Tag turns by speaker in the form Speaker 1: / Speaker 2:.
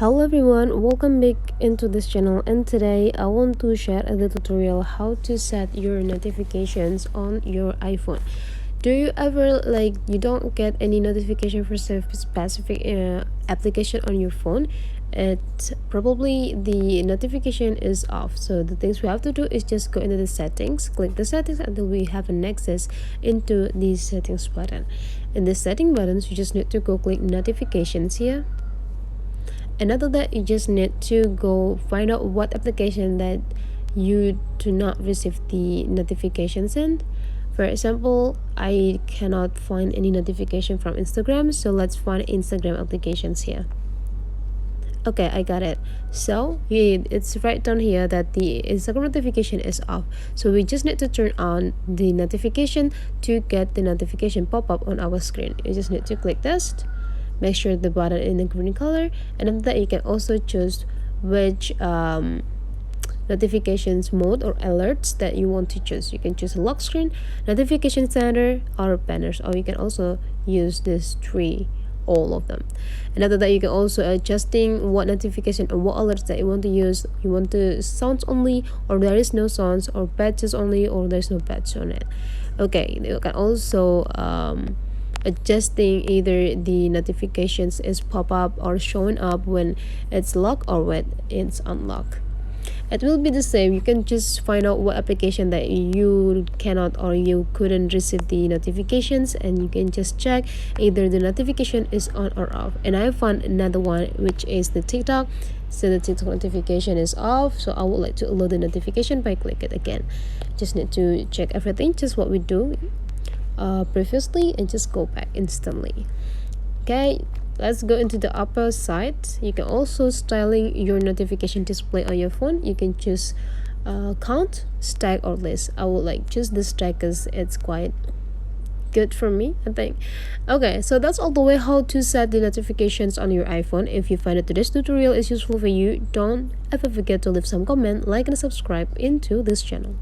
Speaker 1: Hello everyone, welcome back into this channel, and today I want to share a little tutorial how to set your notifications on your iPhone. Do you ever you don't get any notification for specific application on your phone? It probably the notification is off. So the things we have to do is just go into the settings, click the settings until we have an access into the settings button. In the setting buttons, you just need to go click notifications here. And after that, you just need to go find out what application that you do not receive the notifications in. For example, I cannot find any notification from Instagram, so let's find Instagram applications here. Okay, I got it. So it's right down here that the Instagram notification is off. So we just need to turn on the notification to get the notification pop up on our screen. You just need to click this. Make sure the button in the green color, and after that you can also choose which notifications mode or alerts that you want to choose. You can choose lock screen, notification center, or banners, or you can also use these three, all of them. And after that you can also adjusting what notification or what alerts that you want to use. You want to sounds only, or there is no sounds, or badges only, or there's no badge on it. Okay, you can also adjusting either the notifications is pop up or showing up when it's locked or when it's unlocked. It will be the same. You can just find out what application that you cannot or you couldn't receive the notifications, and you can just check either the notification is on or off. And I found another one, which is the TikTok. So the TikTok notification is off, so I would like to allow the notification by click it again. Just need to check everything, just what we do previously, and just go back instantly. Okay, let's go into the upper side. You can also styling your notification display on your phone. You can choose count, stack, or list. I would like choose the stack because it's quite good for me, I think. Okay, so that's all the way how to set the notifications on your iPhone. If you find that today's tutorial is useful for you, don't ever forget to leave some comment, like, and subscribe into this channel.